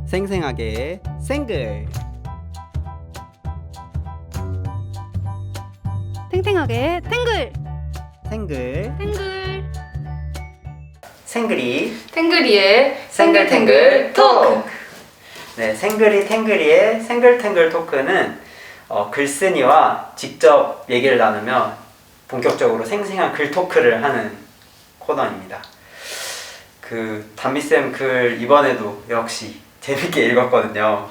생생하게 생글. 탱탱하게 탱글! 생글. 탱글! 생글이 탱글이의 생글탱글 토크. 네, 생글이 탱글이의 생글탱글 토크는 글쓴이와 직접 얘기를 나누며 본격적으로 생생한 글 토크를 하는 코너입니다. 담비쌤 글 이번에도 역시 재밌게 읽었거든요.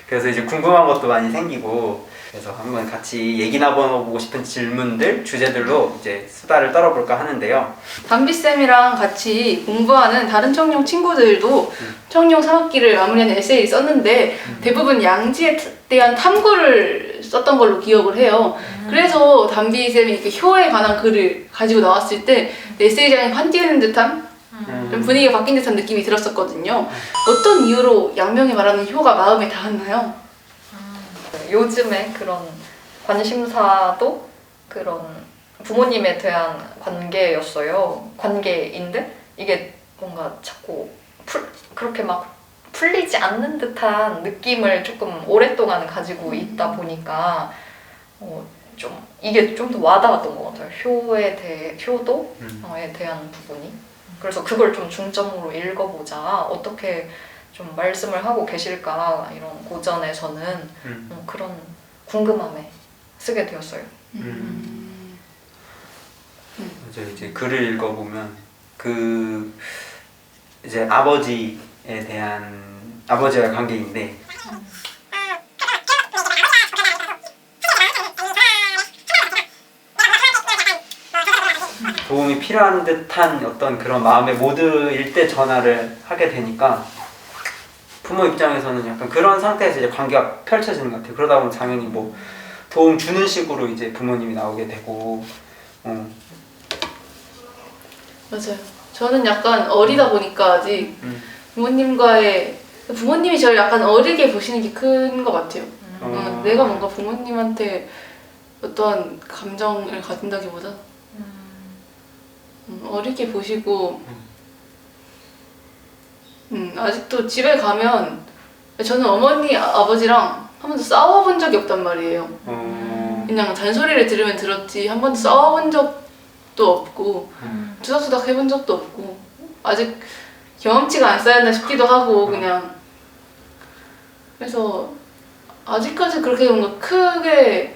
그래서 이제 궁금한 것도 많이 생기고, 그래서 한번 같이 얘기 나눠보고 싶은 질문들, 주제들로 이제 수다를 떨어볼까 하는데요. 담비쌤이랑 같이 공부하는 다른 청룡 친구들도 청룡 3학기를 마무리하는 에세이를 썼는데 대부분 양지에 대한 탐구를 썼던 걸로 기억을 해요. 그래서 담비쌤이 이렇게 효에 관한 글을 가지고 나왔을 때 에세이장이 환기되는 듯한 좀 분위기가 바뀐 듯한 느낌이 들었었거든요. 어떤 이유로 양명이 말하는 효가 마음에 닿았나요? 요즘에 그런 관심사도 그런 부모님에 대한 관계였어요. 관계인데 이게 뭔가 자꾸 그렇게 막 풀리지 않는 듯한 느낌을 조금 오랫동안 가지고 있다 보니까 좀 이게 좀 더 와닿았던 것 같아요. 효도에 대한 부분이. 그래서 그걸 좀 중점으로 읽어보자. 어떻게 좀 말씀을 하고 계실까, 이런 고전에서는 그런 궁금함에 쓰게 되었어요. 이제 글을 읽어보면 이제 아버지에 대한 아버지와의 관계인데, 도움이 필요한 듯한 어떤 그런 마음의 모드일 때 전화를 하게 되니까 부모 입장에서는 약간 그런 상태에서 이제 관계가 펼쳐지는 것 같아요. 그러다 보면 당연히 뭐 도움 주는 식으로 이제 부모님이 나오게 되고. 맞아요. 저는 약간 어리다 보니까 아직 부모님이 저를 약간 어리게 보시는 게 큰 것 같아요. 내가 뭔가 부모님한테 어떤 감정을 가진다기보다 어리게 보시고 아직도 집에 가면 저는 어머니 아버지랑 한 번도 싸워본 적이 없단 말이에요. 그냥 잔소리를 들으면 들었지 한 번도 싸워본 적도 없고 투닥투닥 해본 적도 없고 아직 경험치가 안 쌓였나 싶기도 하고 그냥 그래서 아직까지 그렇게 뭔가 크게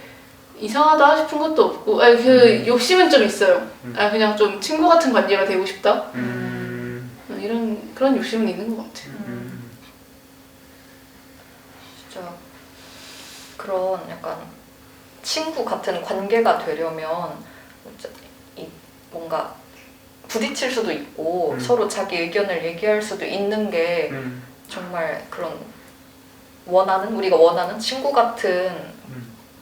이상하다 싶은 것도 없고 그 욕심은 좀 있어요. 그냥 좀 친구 같은 관계가 되고 싶다. 그런 욕심은 있는 것 같아요. 진짜 그런 약간 친구 같은 관계가 되려면 뭔가 부딪힐 수도 있고 서로 자기 의견을 얘기할 수도 있는 게 정말 그런 우리가 원하는 친구 같은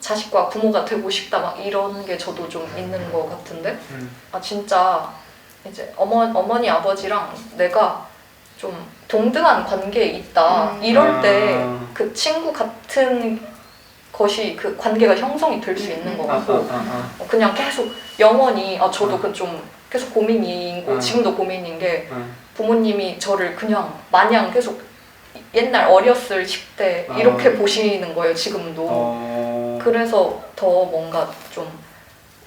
자식과 부모가 되고 싶다 막 이런 게 저도 좀 있는 것 같은데 진짜 이제 어머니 아버지랑 내가 좀 동등한 관계에 있다 이럴 때 그 친구 같은 것이 그 관계가 형성이 될 수 있는 것 같고 그냥 계속 영원히 저도 그 좀 계속 고민이고 지금도 고민인 게 부모님이 저를 그냥 마냥 계속 옛날 어렸을 10대 이렇게 보시는 거예요. 지금도. 그래서 더 뭔가 좀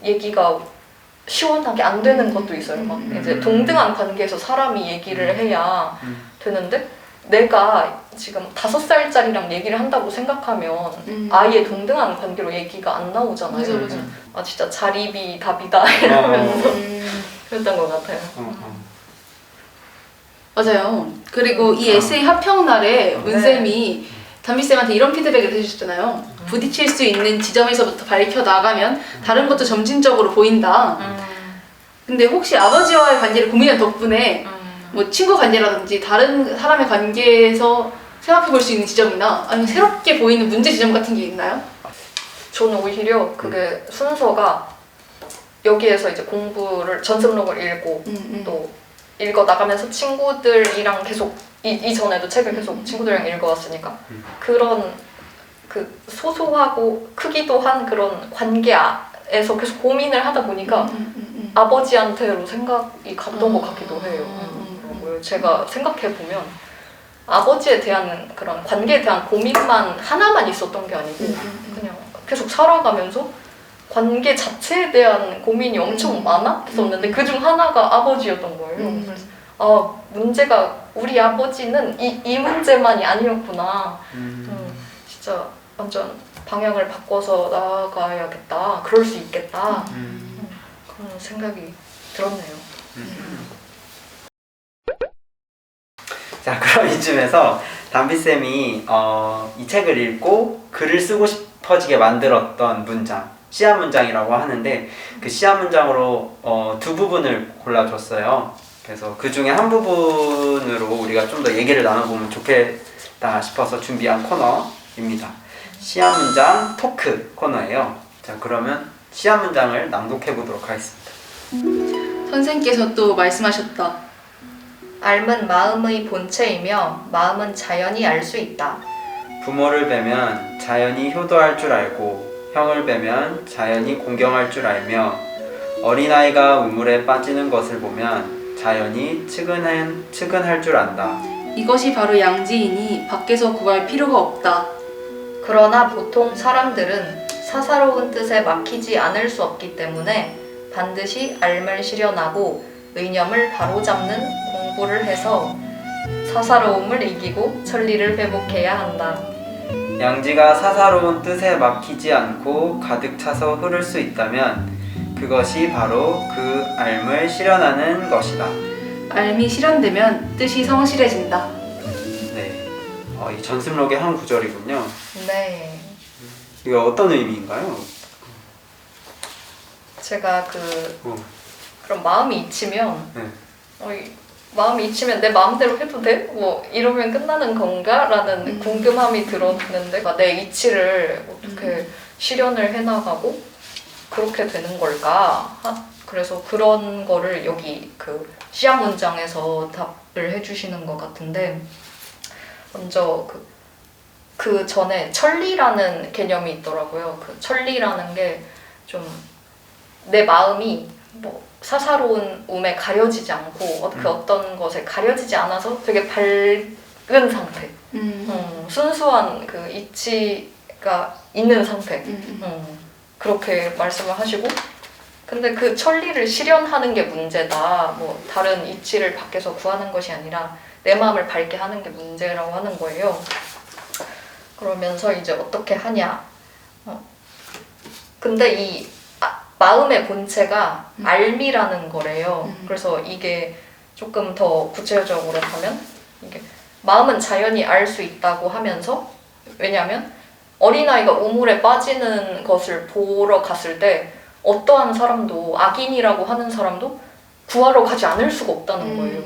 얘기가 시원하게 안 되는 것도 있어요. 막 이제 동등한 관계에서 사람이 얘기를 해야 되는데 내가 지금 5살짜리랑 얘기를 한다고 생각하면 아예 동등한 관계로 얘기가 안 나오잖아요. 맞아. 진짜 자립이 답이다 이러면서 그랬던 것 같아요. 맞아요. 그리고 이 에세이 합평날에 문쌤이 담비쌤한테 이런 피드백을 해주셨잖아요. 부딪힐 수 있는 지점에서부터 밝혀나가면 다른 것도 점진적으로 보인다. 근데 혹시 아버지와의 관계를 고민한 덕분에 뭐 친구 관계라든지 다른 사람의 관계에서 생각해 볼 수 있는 지점이나 아니면 새롭게 보이는 문제 지점 같은 게 있나요? 저는 오히려 그게 순서가 여기에서 이제 공부를 전습록을 읽고 또 읽어 나가면서 친구들이랑 계속 이전에도 책을 계속 친구들이랑 읽어왔으니까 그런 그 소소하고 크기도 한 그런 관계에서 계속 고민을 하다 보니까 아버지한테로 생각이 갔던 것 같기도 해요. 제가 생각해 보면 아버지에 대한 그런 관계에 대한 고민만 하나만 있었던 게 아니고 그냥 계속 살아가면서 관계 자체에 대한 고민이 엄청 많았었는데 그중 하나가 아버지였던 거예요. 그래서 문제가 우리 아버지는 이 문제만이 아니었구나. 진짜 완전 방향을 바꿔서 나아가야겠다. 그럴 수 있겠다. 그런 생각이 들었네요. 자, 그럼 이쯤에서 담비쌤이 이 책을 읽고 글을 쓰고 싶어지게 만들었던 문장, 씨앗 문장이라고 하는데 그 씨앗 문장으로 두 부분을 골라줬어요. 그래서 그 중에 한 부분으로 우리가 좀 더 얘기를 나눠보면 좋겠다 싶어서 준비한 코너입니다. 씨앗 문장 토크 코너예요. 자, 그러면 씨앗 문장을 낭독해 보도록 하겠습니다. 선생님께서 또 말씀하셨다. 알은 마음의 본체이며 마음은 자연히 알 수 있다. 부모를 뵈면 자연히 효도할 줄 알고 형을 뵈면 자연히 공경할 줄 알며 어린아이가 우물에 빠지는 것을 보면 자연히 측은할 줄 안다. 이것이 바로 양지이니 밖에서 구할 필요가 없다. 그러나 보통 사람들은 사사로운 뜻에 막히지 않을 수 없기 때문에 반드시 알을 실현하고 의념을 바로잡는 공부를 해서 사사로움을 이기고 천리를 회복해야 한다. 양지가 사사로운 뜻에 막히지 않고 가득 차서 흐를 수 있다면 그것이 바로 그 삶을 실현하는 것이다. 알미 실현되면 뜻이 성실해진다. 네, 이 전습록의 한 구절이군요. 네. 이거 어떤 의미인가요? 제가 그럼 마음이 잊히면 네. 마음이 잊히면 내 마음대로 해도 돼? 뭐 이러면 끝나는 건가? 라는 궁금함이 들었는데 내 이치를 어떻게 실현을 해나가고 그렇게 되는 걸까? 그래서 그런 거를 여기 그 씨앗 문장에서 답을 해주시는 것 같은데 먼저 그 전에 천리라는 개념이 있더라고요. 그 천리라는 게 좀 내 마음이 뭐 사사로운 움에 가려지지 않고 어떤 것에 가려지지 않아서 되게 밝은 상태, 순수한 그 이치가 있는 상태, 그렇게 말씀을 하시고 근데 그 천리를 실현하는 게 문제다. 뭐 다른 이치를 밖에서 구하는 것이 아니라 내 마음을 밝게 하는 게 문제라고 하는 거예요. 그러면서 이제 어떻게 하냐? 근데 이 마음의 본체가 알미라는 거래요. 그래서 이게 조금 더 구체적으로 하면 이게 마음은 자연히 알 수 있다고 하면서 왜냐하면 어린아이가 우물에 빠지는 것을 보러 갔을 때 어떠한 사람도 악인이라고 하는 사람도 구하러 가지 않을 수가 없다는 거예요.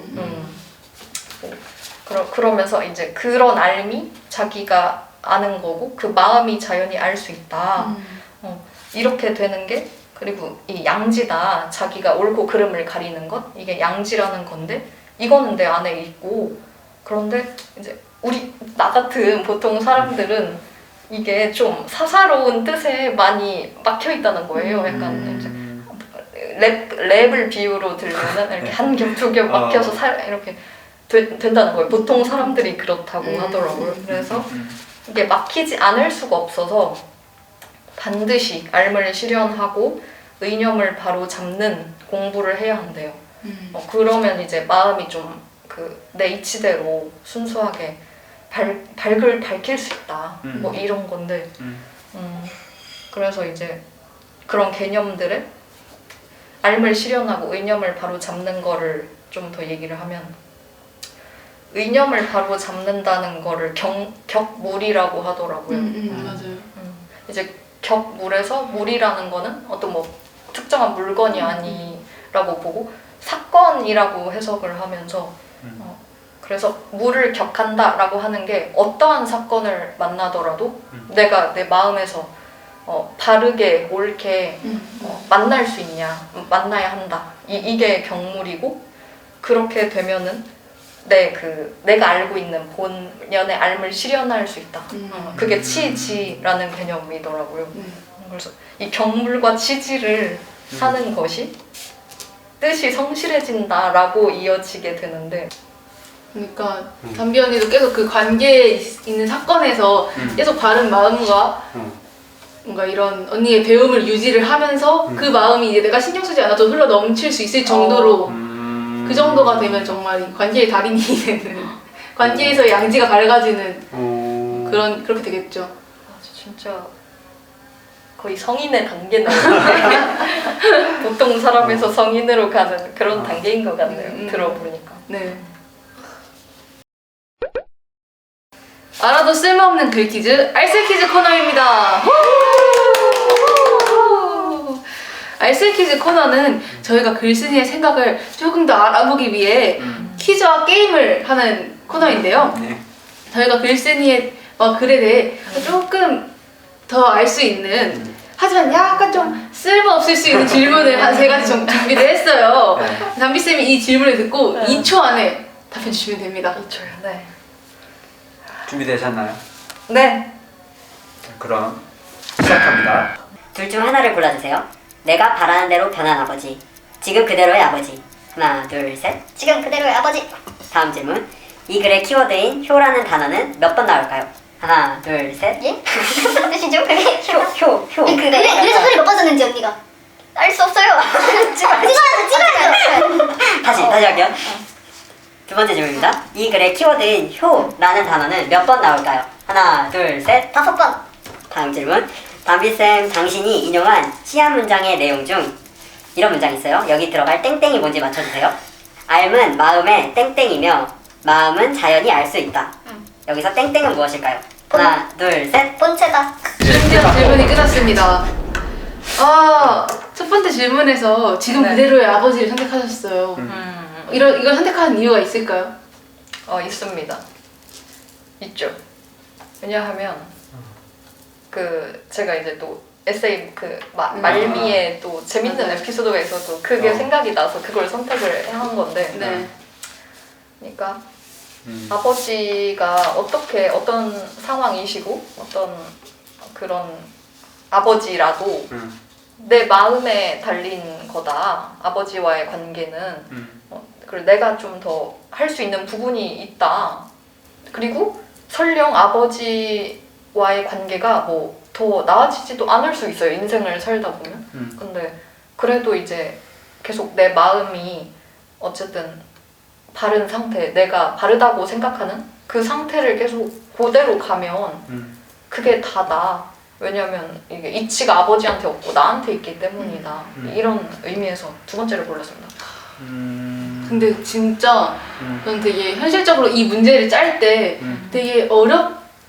그러면서 이제 그런 알미 자기가 아는 거고 그 마음이 자연히 알 수 있다. 이렇게 되는 게 그리고 이 양지다. 자기가 옳고 그름을 가리는 것 이게 양지라는 건데 이거는 내 안에 있고 그런데 이제 나 같은 보통 사람들은 이게 좀 사사로운 뜻에 많이 막혀 있다는 거예요. 약간 이제 랩을 비유로 들면은 이렇게 한 겹 두 겹 막혀서 이렇게 된다는 거예요. 보통 사람들이 그렇다고 하더라고요. 그래서 이게 막히지 않을 수가 없어서 반드시 삶을 실현하고 의념을 바로 잡는 공부를 해야 한대요. 그러면 이제 마음이 좀 내 이치대로 순수하게 밝힐 수 있다. 뭐 이런 건데 그래서 이제 그런 개념들을 삶을 실현하고 의념을 바로 잡는 거를 좀 더 얘기를 하면 의념을 바로 잡는다는 거를 격물이라고 하더라고요. 맞아요. 이제 격물에서 물이라는 거는 어떤 뭐 특정한 물건이 아니라고 보고 사건이라고 해석을 하면서 그래서 물을 격한다라고 하는 게 어떠한 사건을 만나더라도 내가 내 마음에서 바르게 옳게 만날 수 있냐 만나야 한다 이게 격물이고 그렇게 되면은 내가 알고 있는 본연의 삶을 실현할 수 있다. 그게 치지라는 개념이더라고요. 그래서 이 격물과 치지를 하는 것이 뜻이 성실해진다라고 이어지게 되는데 그러니까 담비 언니도 계속 그 관계에 있는 사건에서 계속 바른 마음과 뭔가 이런 언니의 배움을 유지를 하면서 그 마음이 이제 내가 신경 쓰지 않아도 흘러 넘칠 수 있을 정도로 그 정도가 되면 정말 이 관계의 달인이 되는 관계에서 양지가 밝아지는 그렇게 되겠죠. 맞아, 진짜 거의 성인의 단계는 보통 사람에서 성인으로 가는 그런 단계인 것 같네요. 들어보니까. 네. 알아도 쓸모없는 글 퀴즈 알쓸 퀴즈 코너입니다. 알쓸 퀴즈 코너는 저희가 글쓴이의 생각을 조금 더 알아보기 위해 퀴즈와 게임을 하는 코너인데요. 네. 저희가 글쓴이의 글에 대해 조금 더 알 수 있는 하지만 약간 좀 쓸모없을 수 있는 질문을 한 3가지 준비를 했어요. 네. 담비쌤이 이 질문을 듣고 2초 안에 답해 주시면 됩니다. 2초요. 네. 준비되셨나요? 네. 그럼 시작합니다. 둘 중 하나를 골라주세요. 내가 바라는 대로 변한 아버지. 지금 그대로의 아버지. 하나, 둘, 셋. 지금 그대로의 아버지. 다음 질문. 이 글의 키워드인 효라는 단어는 몇 번 나올까요? 하나, 둘, 셋. 예? 무슨 뜻이죠? 그게? 효. 그래서 소리 몇 번 썼는지 언니가 알 수 없어요. 찍어야죠. 다시 할게요. 두 번째 질문입니다. 이 글의 키워드인 효라는 단어는 몇 번 나올까요? 하나, 둘, 셋. 5번. 다음 질문. 담비쌤, 당신이 인용한 시한 문장의 내용 중 이런 문장이 있어요. 여기 들어갈 땡땡이 뭔지 맞춰주세요. 알은 마음의 땡땡이며 마음은 자연히 알 수 있다. 여기서 땡땡은 무엇일까요? 하나, 둘, 셋. 본체다. 질문이 끝났습니다. 첫 번째 질문에서 지금 네. 그대로의 아버지를 선택하셨어요. 이걸 선택하는 이유가 있을까요? 있습니다. 있죠. 왜냐하면 제가 이제 또 에세이 말미에 또 재밌는 맞아요. 에피소드가 있어서 그게 생각이 나서 그걸 선택을 한 건데. 네. 그러니까 아버지가 어떤 상황이시고 어떤 그런 아버지라도 내 마음에 달린 거다. 아버지와의 관계는 그리고 내가 좀 더 할 수 있는 부분이 있다. 그리고 설령 아버지와의 관계가 뭐 더 나아지지도 않을 수 있어요. 인생을 살다 보면. 근데 그래도 이제 계속 내 마음이 어쨌든 바른 상태, 내가 바르다고 생각하는 그 상태를 계속 그대로 가면 그게 다다. 왜냐면 이게 이치가 아버지한테 없고 나한테 있기 때문이다. 이런 의미에서 두 번째를 골랐습니다. 근데 진짜 저는 되게 현실적으로 이 문제를 짤 때 되게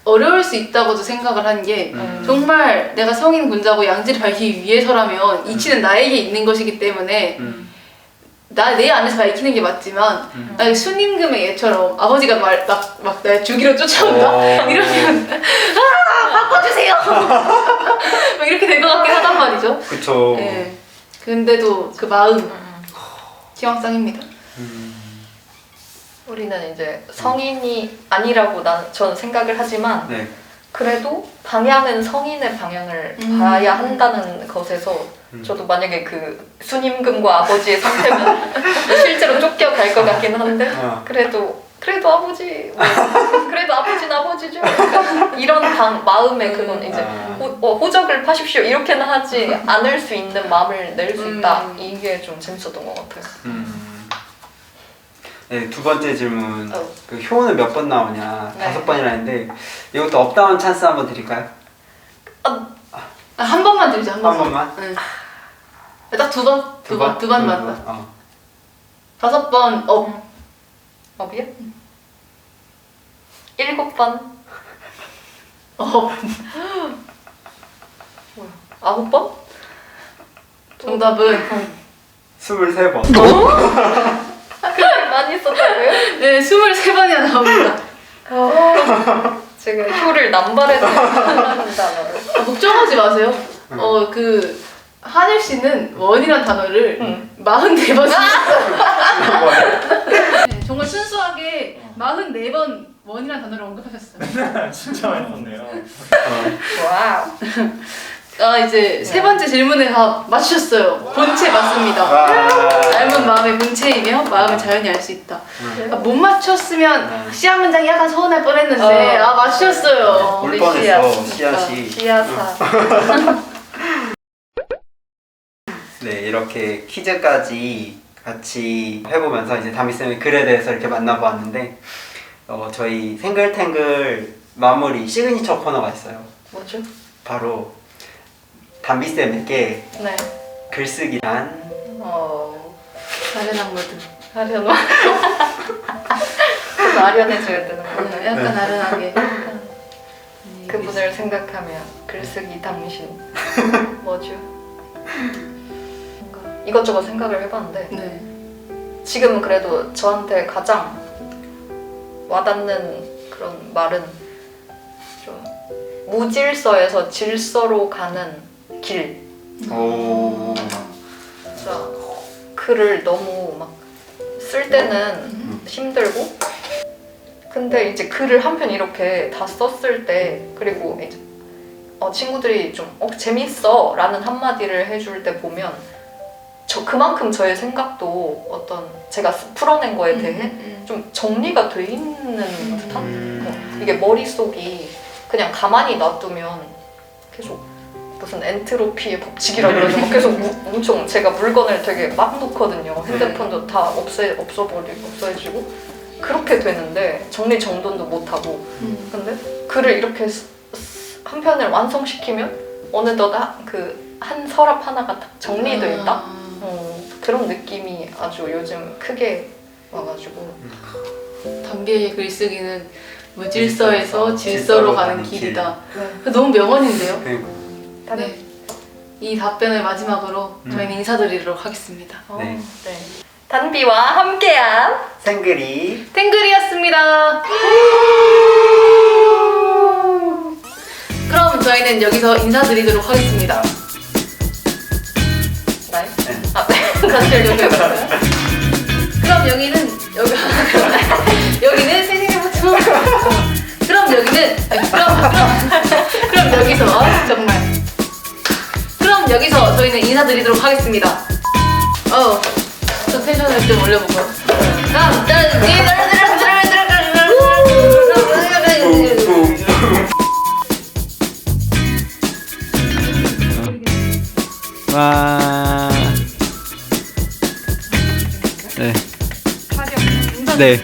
어려울 수 있다고도 생각을 한 게 정말 내가 성인 군자고 양지를 밝히기 위해서라면 이치는 나에게 있는 것이기 때문에 내 안에서 밝히는 게 맞지만 만약에 순임금의 예처럼 아버지가 막 날 죽이러 쫓아온다? 이러면 바꿔주세요! 막 이렇게 될 것 같긴 하단 말이죠. 그쵸. 네. 근데도 그 마음 기왕상입니다. 우리는 이제 성인이 아니라고 저는 생각을 하지만 네. 그래도 방향은 성인의 방향을 봐야 한다는 것에서 저도 만약에 그 순임금과 아버지의 상태면 실제로 쫓겨갈 것 같긴 한데 그래도 아버지 그래도 아버지는 아버지죠. 그러니까 이런 마음에 그건 이제 호적을 파십시오 이렇게는 하지 않을 수 있는 마음을 낼 수 있다. 이게 좀 재밌었던 것 같아요. 네, 두 번째 질문. 그 효는 몇 번 나오냐? 네. 5번이라 했는데 이것도 업다운 찬스 한번 드릴까요? 한 번만 드리죠, 한 한 번만. 번만? 네. 딱 두 번만 맞다. 5번 업이요? 7번? 9번? 정답은 23번. 그렇게 많이 썼다고요? 네, 23번이나 나옵니다. 제가 효를 남발해서 하는 단어를. 걱정하지 마세요. 그 하늘 씨는 원이란 단어를 44번 썼어요. 네, 정말 순수하게 44번 원이란 단어를 언급하셨어요. 진짜 많이 썼네요. 와우. 이제 세 번째 질문에 다 맞추셨어요. 본체 맞습니다. 와. 닮은 마음의 본체이며 마음을 자연히 알 수 있다. 못 맞췄으면 씨앗 문장이 약간 서운할 뻔했는데 맞추셨어요. 울 우리 뻔했어, 씨앗. 씨앗이. 씨앗아. 네, 이렇게 퀴즈까지 같이 해보면서 이제 다미쌤의 글에 대해서 이렇게 만나보았는데 저희 탱글탱글 마무리 시그니처 코너가 있어요. 뭐죠? 바로 담비쌤에게 네. 글쓰기란 아련한 모드. 아련한. 좀 아련해져야 되는 거예요. 약간 아련하게. 그분을 생각하며 글쓰기 당신 뭐죠? 뭔가 이것저것 생각을 해봤는데 네. 지금은 그래도 저한테 가장 와닿는 그런 말은 좀 무질서에서 질서로 가는 길. 오. 진짜 글을 너무 막 쓸 때는 힘들고 근데 이제 글을 한 편 이렇게 다 썼을 때 그리고 이제 친구들이 좀 재밌어 라는 한마디를 해줄 때 보면 그만큼 저의 생각도 어떤 제가 풀어낸 거에 대해 좀 정리가 돼 있는 듯한 이게 머릿속이 그냥 가만히 놔두면 계속 무슨 엔트로피의 법칙이라 그러죠. 막 계속 엄청 제가 물건을 되게 막 놓거든요. 핸드폰도 다 없어지고 그렇게 되는데 정리정돈도 못하고 근데 글을 이렇게 한 편을 완성시키면 어느덧 한 서랍 하나가 딱 정리되어 있다? 그런 느낌이 아주 요즘 크게 와가지고 담비의 글쓰기는 무질서에서 질서로 가는 길이다. 너무 명언인데요? 네. 이 답변을 마지막으로 저희는 인사드리도록 하겠습니다. 네. 네. 단비와 함께한 생글이 탱글이었습니다. 그럼 저희는 여기서 인사드리도록 하겠습니다. 나요? 네. 다시 해볼까요? 그럼 여기는 생일의 모습. 그럼 여기는 그럼 여기서 정말 그럼 여기서 저희는 인사드리도록 하겠습니다. 저 텐션을 좀 올려보고. 와. 네. 네.